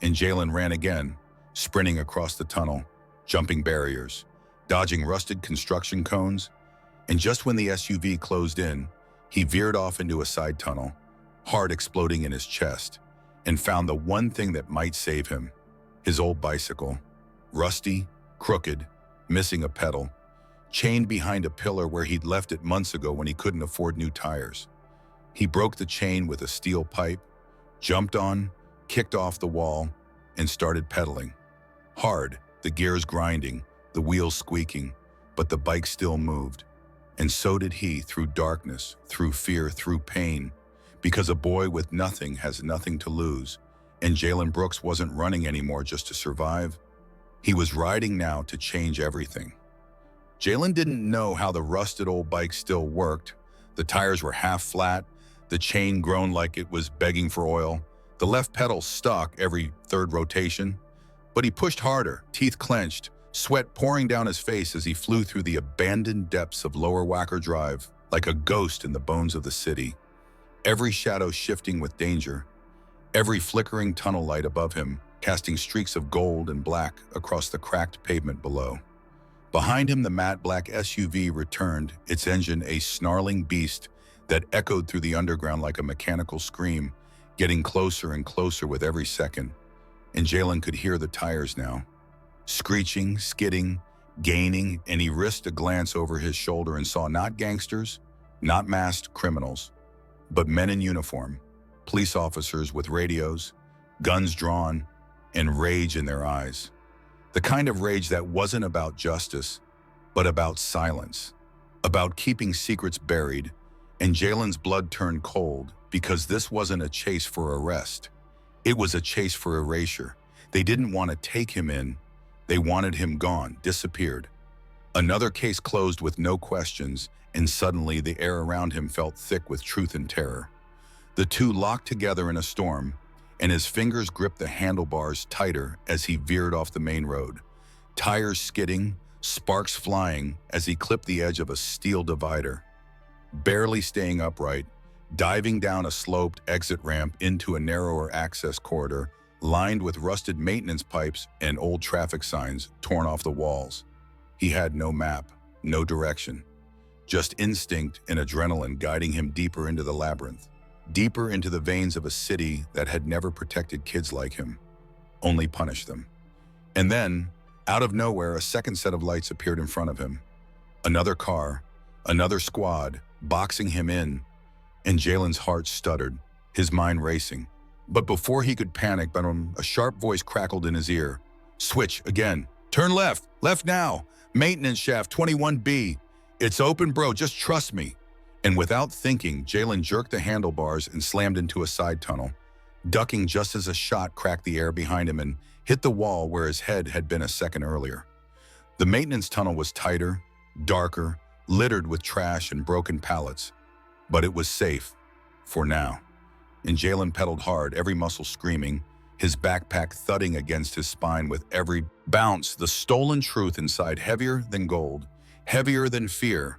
And Jalen ran again, sprinting across the tunnel, jumping barriers, dodging rusted construction cones. And just when the SUV closed in, he veered off into a side tunnel, heart exploding in his chest, and found the one thing that might save him: his old bicycle, rusty, crooked, missing a pedal, chained behind a pillar where he'd left it months ago when he couldn't afford new tires. He broke the chain with a steel pipe, jumped on, kicked off the wall, and started pedaling. Hard, the gears grinding, the wheels squeaking, but the bike still moved. And so did he, through darkness, through fear, through pain, because a boy with nothing has nothing to lose, and Jalen Brooks wasn't running anymore just to survive. He was riding now to change everything. Jalen didn't know how the rusted old bike still worked. The tires were half flat, the chain groaned like it was begging for oil, the left pedal stuck every third rotation. But he pushed harder, teeth clenched, sweat pouring down his face as he flew through the abandoned depths of Lower Wacker Drive like a ghost in the bones of the city. Every shadow shifting with danger, every flickering tunnel light above him casting streaks of gold and black across the cracked pavement below. Behind him, the matte black SUV returned, its engine a snarling beast that echoed through the underground like a mechanical scream, getting closer and closer with every second. And Jalen could hear the tires now, screeching, skidding, gaining, and he risked a glance over his shoulder and saw not gangsters, not masked criminals, but men in uniform, police officers with radios, guns drawn, and rage in their eyes. The kind of rage that wasn't about justice, but about silence, about keeping secrets buried. And Jalen's blood turned cold because this wasn't a chase for arrest. It was a chase for erasure. They didn't want to take him in. They wanted him gone, disappeared. Another case closed with no questions, and suddenly the air around him felt thick with truth and terror. The two locked together in a storm, and his fingers gripped the handlebars tighter as he veered off the main road, tires skidding, sparks flying as he clipped the edge of a steel divider. Barely staying upright, diving down a sloped exit ramp into a narrower access corridor lined with rusted maintenance pipes and old traffic signs torn off the walls. He had no map, no direction, just instinct and adrenaline guiding him deeper into the labyrinth, deeper into the veins of a city that had never protected kids like him, only punished them. And then, out of nowhere, a second set of lights appeared in front of him. Another car, another squad, boxing him in, and Jalen's heart stuttered, his mind racing. But before he could panic, a sharp voice crackled in his ear. "Switch, again. Turn left. Left now. Maintenance shaft 21B. It's open, bro. Just trust me." And without thinking, Jalen jerked the handlebars and slammed into a side tunnel, ducking just as a shot cracked the air behind him and hit the wall where his head had been a second earlier. The maintenance tunnel was tighter, darker, littered with trash and broken pallets. But it was safe, for now. And Jalen pedaled hard, every muscle screaming, his backpack thudding against his spine with every bounce, the stolen truth inside heavier than gold, heavier than fear.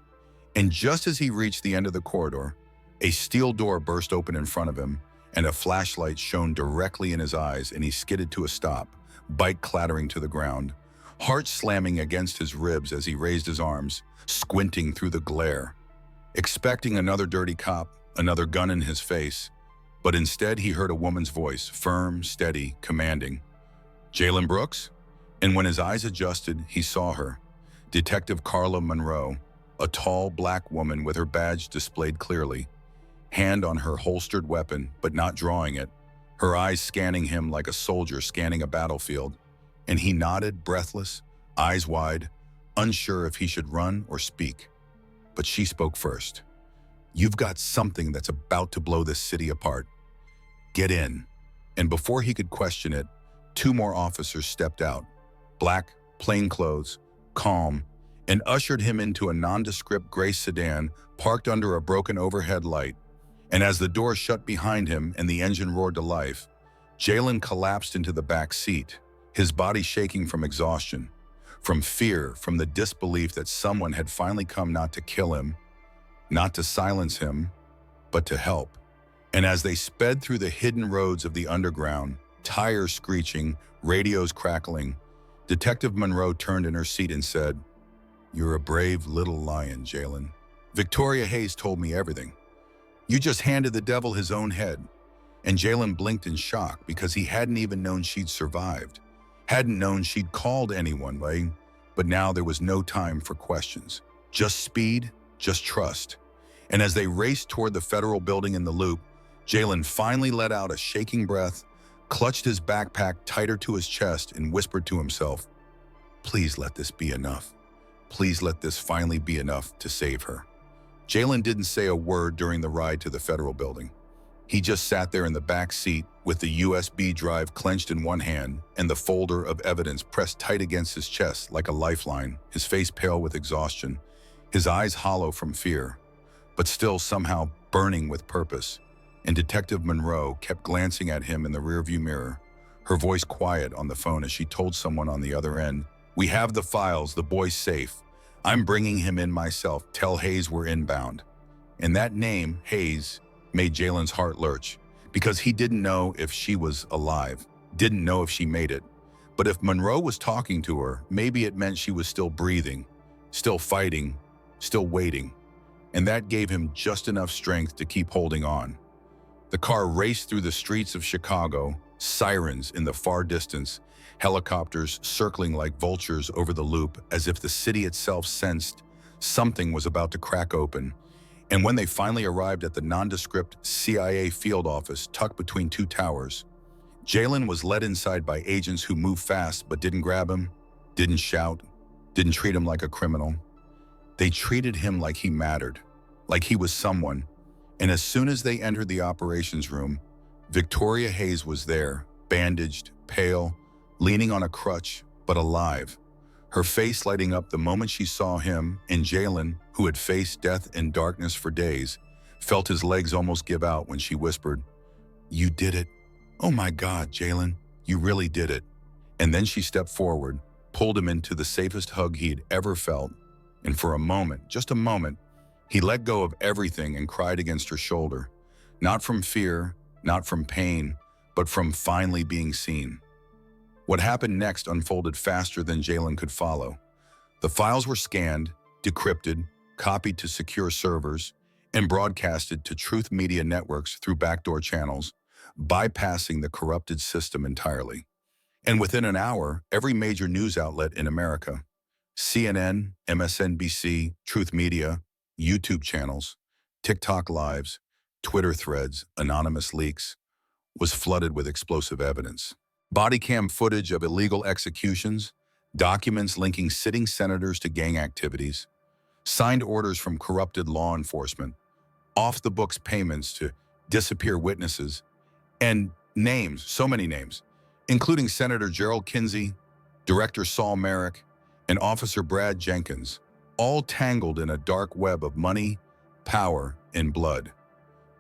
And just as he reached the end of the corridor, a steel door burst open in front of him, and a flashlight shone directly in his eyes, and he skidded to a stop, bike clattering to the ground, heart slamming against his ribs as he raised his arms, squinting through the glare, expecting another dirty cop, another gun in his face. But instead he heard a woman's voice, firm, steady, commanding. "Jaylen Brooks?" And when his eyes adjusted, he saw her. Detective Carla Monroe, a tall black woman with her badge displayed clearly, hand on her holstered weapon, but not drawing it, her eyes scanning him like a soldier scanning a battlefield. And he nodded, breathless, eyes wide, unsure if he should run or speak. But she spoke first. "You've got something that's about to blow this city apart. Get in." And before he could question it, 2 more officers stepped out, black, plainclothes, calm, and ushered him into a nondescript gray sedan parked under a broken overhead light. And as the door shut behind him and the engine roared to life, Jaylen collapsed into the back seat, his body shaking from exhaustion, from fear, from the disbelief that someone had finally come not to kill him, not to silence him, but to help. And as they sped through the hidden roads of the underground, tires screeching, radios crackling, Detective Monroe turned in her seat and said, "You're a brave little lion, Jaylen. Victoria Hayes told me everything. You just handed the devil his own head." And Jaylen blinked in shock because he hadn't even known she'd survived, hadn't known she'd called anyone, right? But now there was no time for questions. Just speed, just trust. And as they raced toward the federal building in the Loop, Jaylen finally let out a shaking breath, clutched his backpack tighter to his chest, and whispered to himself, "Please let this be enough. Please let this finally be enough to save her." Jaylen didn't say a word during the ride to the federal building. He just sat there in the back seat with the USB drive clenched in one hand and the folder of evidence pressed tight against his chest like a lifeline, his face pale with exhaustion, his eyes hollow from fear, but still somehow burning with purpose. And Detective Monroe kept glancing at him in the rearview mirror, her voice quiet on the phone as she told someone on the other end, "We have the files, the boy's safe. I'm bringing him in myself. Tell Hayes we're inbound." And that name, Hayes, made Jaylen's heart lurch, because he didn't know if she was alive, didn't know if she made it. But if Monroe was talking to her, maybe it meant she was still breathing, still fighting, still waiting. And that gave him just enough strength to keep holding on. The car raced through the streets of Chicago, sirens in the far distance, helicopters circling like vultures over the Loop as if the city itself sensed something was about to crack open. And when they finally arrived at the nondescript CIA field office tucked between 2 towers, Jaylen was led inside by agents who moved fast but didn't grab him, didn't shout, didn't treat him like a criminal. They treated him like he mattered, like he was someone. And as soon as they entered the operations room, Victoria Hayes was there, bandaged, pale, leaning on a crutch, but alive, her face lighting up the moment she saw him. And Jaylen, who had faced death and darkness for days, felt his legs almost give out when she whispered, "You did it. Oh my God, Jaylen, you really did it." And then she stepped forward, pulled him into the safest hug he'd ever felt, and for a moment, just a moment, he let go of everything and cried against her shoulder, not from fear, not from pain, but from finally being seen. What happened next unfolded faster than Jaylen could follow. The files were scanned, decrypted, copied to secure servers, and broadcasted to Truth Media networks through backdoor channels, bypassing the corrupted system entirely. And within an hour, every major news outlet in America, CNN, MSNBC, Truth Media, YouTube channels, TikTok lives, Twitter threads, anonymous leaks, was flooded with explosive evidence. Body cam footage of illegal executions, documents linking sitting senators to gang activities, signed orders from corrupted law enforcement, off-the-books payments to disappear witnesses, and names, so many names, including Senator Gerald Kinsey, Director Saul Merrick, and Officer Brad Jenkins, all tangled in a dark web of money, power, and blood.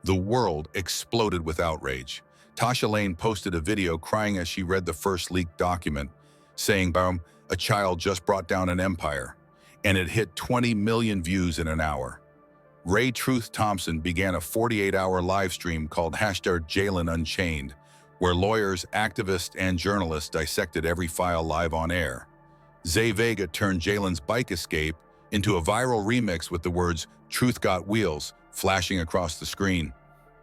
The world exploded with outrage. Tasha Lane posted a video crying as she read the first leaked document, saying, "Boom, a child just brought down an empire," and it hit 20 million views in an hour. Ray Truth Thompson began a 48-hour live stream called #Jaylen Unchained, where lawyers, activists, and journalists dissected every file live on air. Zay Vega turned Jalen's bike escape into a viral remix with the words "Truth Got Wheels" flashing across the screen,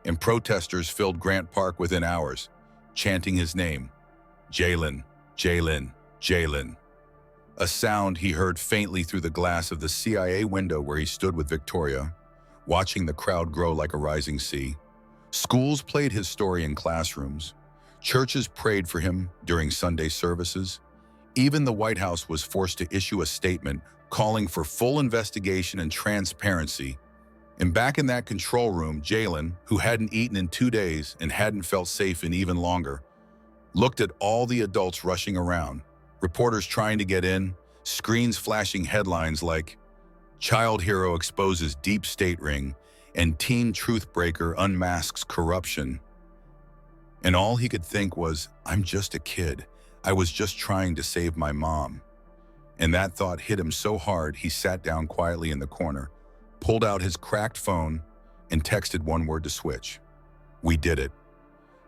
and protesters filled Grant Park within hours, chanting his name, Jalen, Jalen, Jalen. A sound he heard faintly through the glass of the CIA window where he stood with Victoria, watching the crowd grow like a rising sea. Schools played his story in classrooms. Churches prayed for him during Sunday services. Even the White House was forced to issue a statement calling for full investigation and transparency. And back in that control room, Jalen, who hadn't eaten in 2 days and hadn't felt safe in even longer, looked at all the adults rushing around, reporters trying to get in, screens flashing headlines like "Child Hero Exposes Deep State Ring" and "Teen Truthbreaker Unmasks Corruption." And all he could think was, "I'm just a kid. I was just trying to save my mom." And that thought hit him so hard he sat down quietly in the corner, pulled out his cracked phone, and texted one word to Switch. We did it.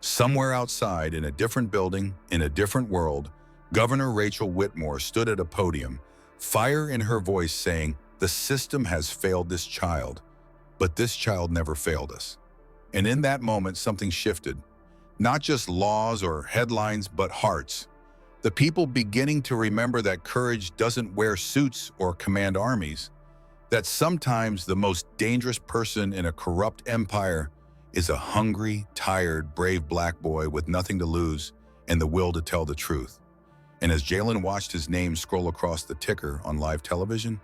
Somewhere outside, in a different building, in a different world, Governor Rachel Whitmore stood at a podium, fire in her voice saying, "The system has failed this child, but this child never failed us." And in that moment, something shifted. Not just laws or headlines, but hearts. The people beginning to remember that courage doesn't wear suits or command armies, that sometimes the most dangerous person in a corrupt empire is a hungry, tired, brave black boy with nothing to lose and the will to tell the truth. And as Jalen watched his name scroll across the ticker on live television,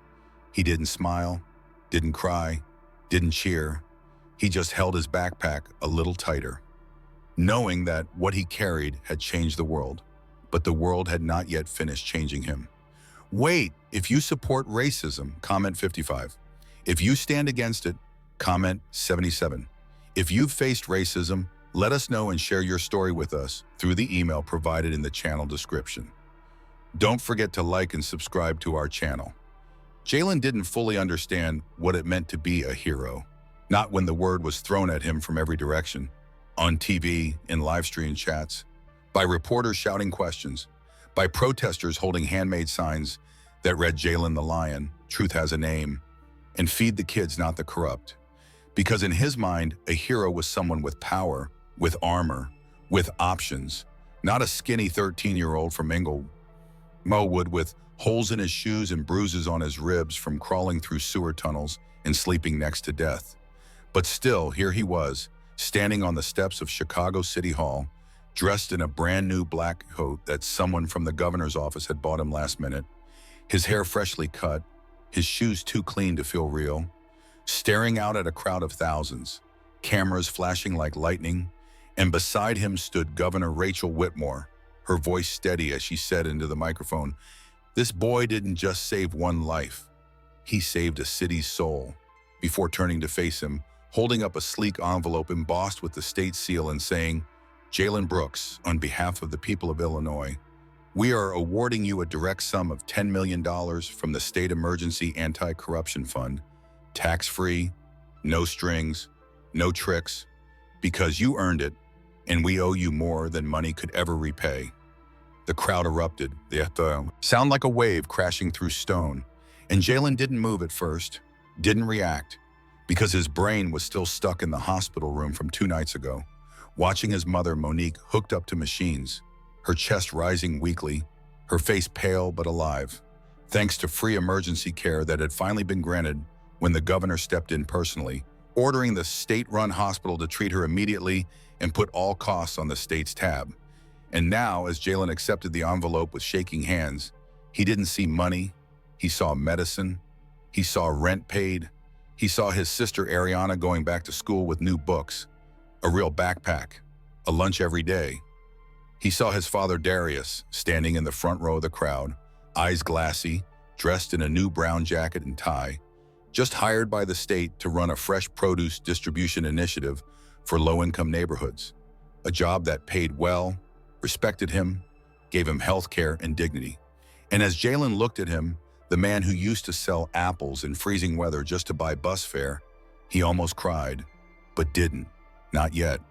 he didn't smile, didn't cry, didn't cheer. He just held his backpack a little tighter, knowing that what he carried had changed the world, but the world had not yet finished changing him. Wait, if you support racism, comment 55. If you stand against it, comment 77. If you've faced racism, let us know and share your story with us through the email provided in the channel description. Don't forget to like and subscribe to our channel. Jalen didn't fully understand what it meant to be a hero, not when the word was thrown at him from every direction, on TV, in live stream chats, by reporters shouting questions, by protesters holding handmade signs that read "Jalen the Lion, Truth Has a Name," and "Feed the kids, not the corrupt." Because in his mind, a hero was someone with power, with armor, with options, not a skinny 13-year-old from Inglewood with holes in his shoes and bruises on his ribs from crawling through sewer tunnels and sleeping next to death. But still, here he was, standing on the steps of Chicago City Hall, dressed in a brand new black coat that someone from the governor's office had bought him last minute, his hair freshly cut, his shoes too clean to feel real, staring out at a crowd of thousands, cameras flashing like lightning, and beside him stood Governor Rachel Whitmore, her voice steady as she said into the microphone, "This boy didn't just save one life, he saved a city's soul," before turning to face him, holding up a sleek envelope embossed with the state seal and saying, "Jalen Brooks, on behalf of the people of Illinois, we are awarding you a direct sum of $10 million from the State Emergency Anti-Corruption Fund, tax-free, no strings, no tricks, because you earned it, and we owe you more than money could ever repay." The crowd erupted, the sound like a wave crashing through stone, and Jalen didn't move at first, didn't react, because his brain was still stuck in the hospital room from 2 nights ago, watching his mother, Monique, hooked up to machines, her chest rising weakly, her face pale but alive, thanks to free emergency care that had finally been granted when the governor stepped in personally, ordering the state-run hospital to treat her immediately and put all costs on the state's tab. And now, as Jalen accepted the envelope with shaking hands, he didn't see money, he saw medicine, he saw rent paid, he saw his sister Ariana going back to school with new books, a real backpack, a lunch every day. He saw his father Darius standing in the front row of the crowd, eyes glassy, dressed in a new brown jacket and tie, just hired by the state to run a fresh produce distribution initiative for low-income neighborhoods, a job that paid well, respected him, gave him health care and dignity. And as Jalen looked at him, the man who used to sell apples in freezing weather just to buy bus fare, he almost cried, but didn't, not yet.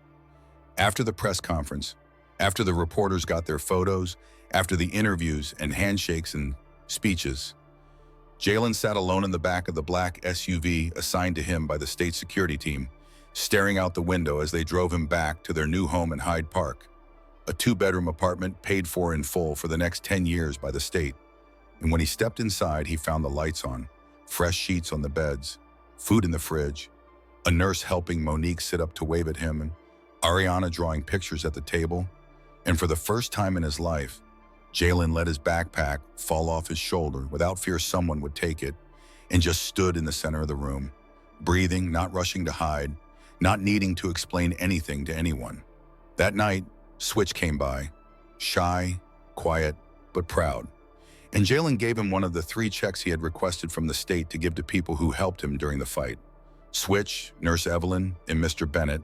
After the press conference, after the reporters got their photos, after the interviews and handshakes and speeches. Jalen sat alone in the back of the black SUV assigned to him by the state security team, staring out the window as they drove him back to their new home in Hyde Park, a two-bedroom apartment paid for in full for the next 10 years by the state. And when he stepped inside, he found the lights on, fresh sheets on the beds, food in the fridge, a nurse helping Monique sit up to wave at him, and Ariana drawing pictures at the table. And for the first time in his life, Jalen let his backpack fall off his shoulder without fear someone would take it, and just stood in the center of the room, breathing, not rushing to hide, not needing to explain anything to anyone. That night, Switch came by, shy, quiet, but proud. And Jalen gave him one of the 3 checks he had requested from the state to give to people who helped him during the fight. Switch, Nurse Evelyn, and Mr. Bennett,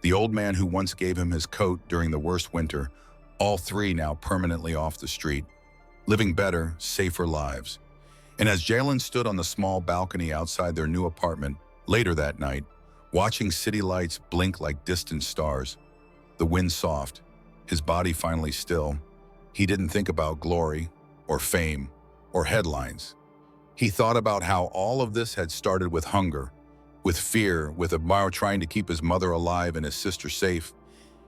the old man who once gave him his coat during the worst winter, all 3 now permanently off the street, living better, safer lives. And as Jalen stood on the small balcony outside their new apartment later that night, watching city lights blink like distant stars, the wind soft, his body finally still, he didn't think about glory or fame or headlines. He thought about how all of this had started with hunger, with fear, with Amaro trying to keep his mother alive and his sister safe,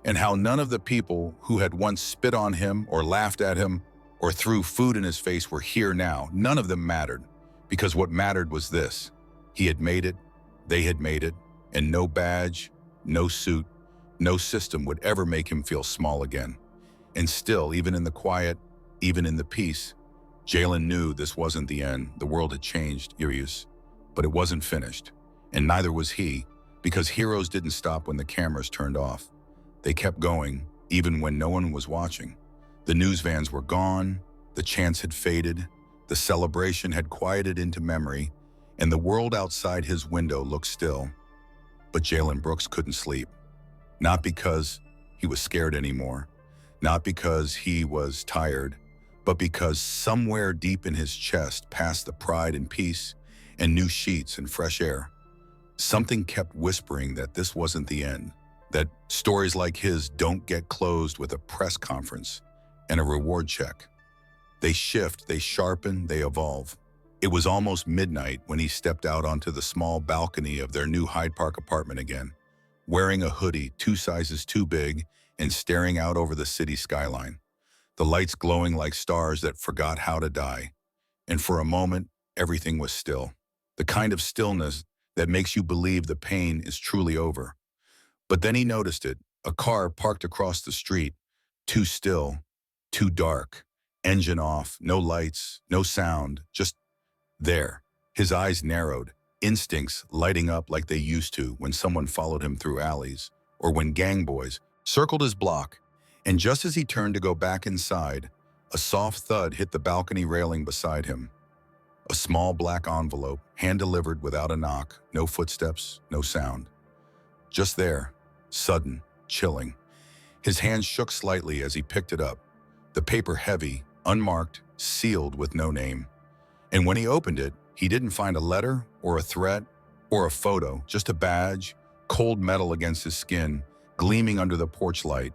and how none of the people who had once spit on him or laughed at him or threw food in his face were here now. None of them mattered, because what mattered was this: he had made it, they had made it, and no badge, no suit, no system would ever make him feel small again. And still, even in the quiet, even in the peace, Jalen knew this wasn't the end. The world had changed, Irius, but it wasn't finished. And neither was he, because heroes didn't stop when the cameras turned off. They kept going, even when no one was watching. The news vans were gone, the chants had faded, the celebration had quieted into memory, and the world outside his window looked still. But Jalen Brooks couldn't sleep. Not because he was scared anymore, not because he was tired, but because somewhere deep in his chest, past the pride and peace and new sheets and fresh air, something kept whispering that this wasn't the end, that stories like his don't get closed with a press conference and a reward check. They shift, they sharpen, they evolve. It was almost midnight when he stepped out onto the small balcony of their new Hyde Park apartment again, wearing a hoodie 2 sizes too big and staring out over the city skyline, the lights glowing like stars that forgot how to die. And for a moment, everything was still, the kind of stillness that makes you believe the pain is truly over. But then he noticed it, a car parked across the street, too still, too dark, engine off, no lights, no sound, just there. His eyes narrowed, instincts lighting up like they used to when someone followed him through alleys, or when gang boys circled his block. And just as he turned to go back inside, a soft thud hit the balcony railing beside him. A small black envelope, hand-delivered without a knock, no footsteps, no sound. Just there, sudden, chilling. His hand shook slightly as he picked it up, the paper heavy, unmarked, sealed with no name. And when he opened it, he didn't find a letter or a threat or a photo, just a badge, cold metal against his skin, gleaming under the porch light.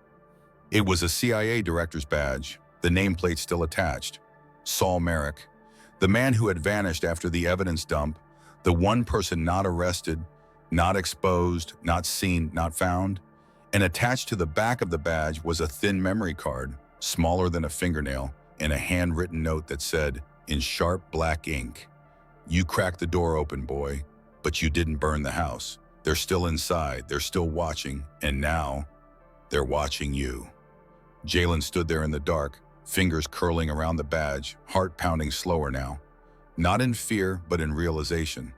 It was a CIA director's badge, the nameplate still attached. Saul Merrick, the man who had vanished after the evidence dump, the one person not arrested, not exposed, not seen, not found. And attached to the back of the badge was a thin memory card, smaller than a fingernail, and a handwritten note that said, in sharp black ink, "You cracked the door open, boy, but you didn't burn the house. They're still inside, they're still watching, and now they're watching you." Jalen stood there in the dark, fingers curling around the badge, heart pounding slower now. Not in fear, but in realization.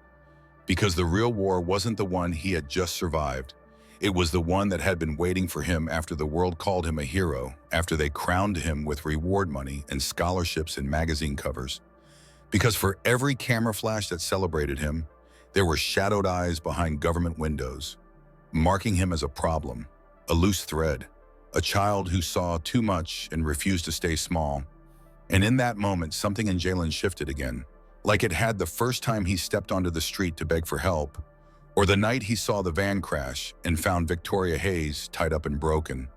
Because the real war wasn't the one he had just survived. It was the one that had been waiting for him after the world called him a hero, after they crowned him with reward money and scholarships and magazine covers. Because for every camera flash that celebrated him, there were shadowed eyes behind government windows, marking him as a problem, a loose thread, a child who saw too much and refused to stay small. And in that moment, something in Jalen shifted again, like it had the first time he stepped onto the street to beg for help, or the night he saw the van crash and found Victoria Hayes tied up and broken.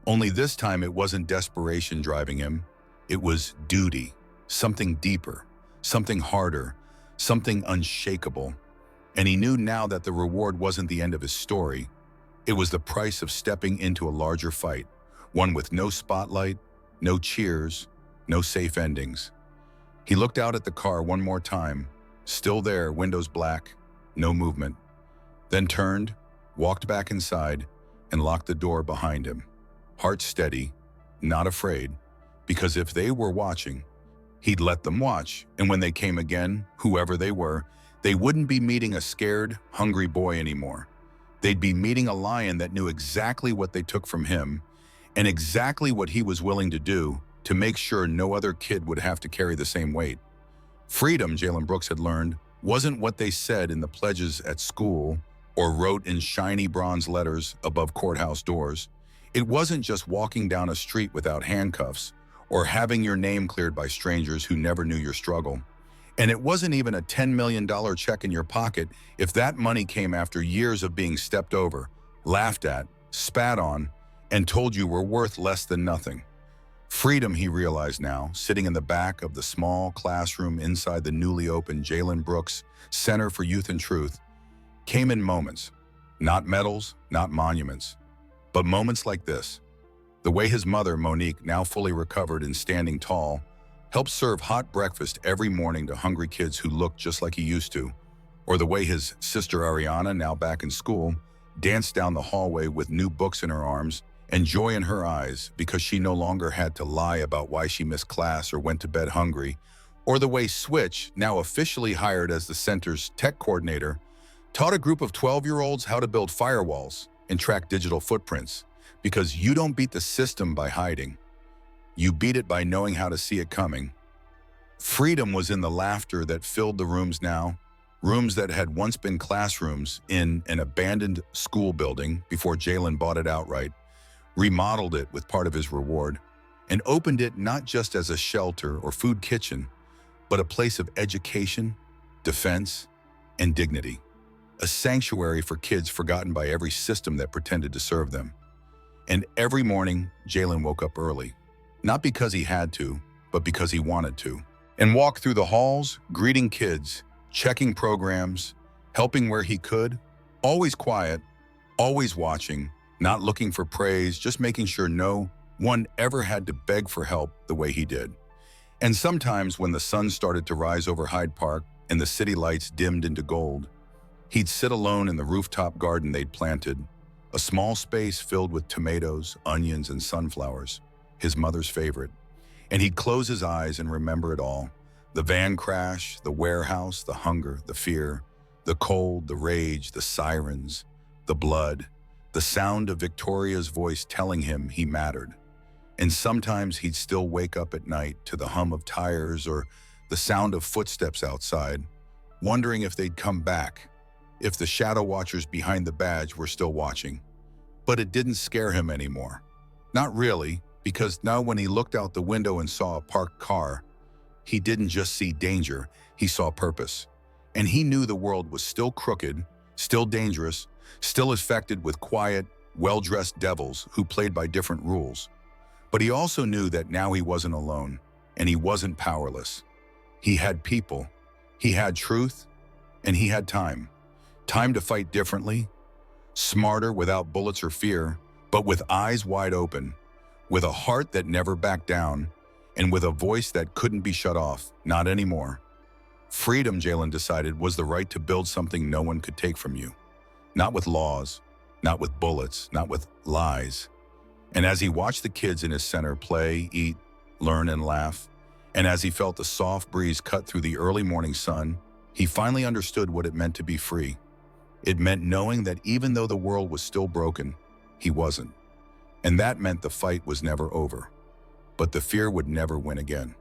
Only this time it wasn't desperation driving him, it was duty, something deeper, something harder, something unshakable. And he knew now that the reward wasn't the end of his story. It was the price of stepping into a larger fight, one with no spotlight, no cheers, no safe endings. He looked out at the car one more time, still there, windows black, no movement, then turned, walked back inside, and locked the door behind him. Heart steady, not afraid, because if they were watching, he'd let them watch, and when they came again, whoever they were, they wouldn't be meeting a scared, hungry boy anymore. They'd be meeting a lion that knew exactly what they took from him and exactly what he was willing to do to make sure no other kid would have to carry the same weight. Freedom, Jalen Brooks had learned, wasn't what they said in the pledges at school or wrote in shiny bronze letters above courthouse doors. It wasn't just walking down a street without handcuffs or having your name cleared by strangers who never knew your struggle. And it wasn't even a $10 million check in your pocket if that money came after years of being stepped over, laughed at, spat on, and told you were worth less than nothing. Freedom, he realized now, sitting in the back of the small classroom inside the newly opened Jalen Brooks Center for Youth and Truth, came in moments. Not medals, not monuments, but moments like this. The way his mother, Monique, now fully recovered and standing tall, helped serve hot breakfast every morning to hungry kids who looked just like he used to, or the way his sister Ariana, now back in school, danced down the hallway with new books in her arms and joy in her eyes because she no longer had to lie about why she missed class or went to bed hungry, or the way Switch, now officially hired as the center's tech coordinator, taught a group of 12-year-olds how to build firewalls and track digital footprints, because you don't beat the system by hiding. You beat it by knowing how to see it coming. Freedom was in the laughter that filled the rooms now, rooms that had once been classrooms in an abandoned school building before Jalen bought it outright, remodeled it with part of his reward, and opened it not just as a shelter or food kitchen, but a place of education, defense, and dignity. A sanctuary for kids forgotten by every system that pretended to serve them. And every morning, Jalen woke up early. Not because he had to, but because he wanted to. And walked through the halls, greeting kids, checking programs, helping where he could, always quiet, always watching, not looking for praise, just making sure no one ever had to beg for help the way he did. And sometimes when the sun started to rise over Hyde Park and the city lights dimmed into gold, he'd sit alone in the rooftop garden they'd planted, a small space filled with tomatoes, onions, and sunflowers, his mother's favorite. And he'd close his eyes and remember it all. The van crash, the warehouse, the hunger, the fear, the cold, the rage, the sirens, the blood, the sound of Victoria's voice telling him he mattered. And sometimes he'd still wake up at night to the hum of tires or the sound of footsteps outside, wondering if they'd come back, if the shadow watchers behind the badge were still watching. But it didn't scare him anymore. Not really, because now when he looked out the window and saw a parked car, he didn't just see danger, he saw purpose. And he knew the world was still crooked, still dangerous, still affected with quiet, well-dressed devils who played by different rules. But he also knew that now he wasn't alone, and he wasn't powerless. He had people, he had truth, and he had time. Time to fight differently, smarter without bullets or fear, but with eyes wide open, with a heart that never backed down, and with a voice that couldn't be shut off, not anymore. Freedom, Jalen decided, was the right to build something no one could take from you. Not with laws, not with bullets, not with lies. And as he watched the kids in his center play, eat, learn, and laugh, and as he felt the soft breeze cut through the early morning sun, he finally understood what it meant to be free. It meant knowing that even though the world was still broken, he wasn't. And that meant the fight was never over. But the fear would never win again.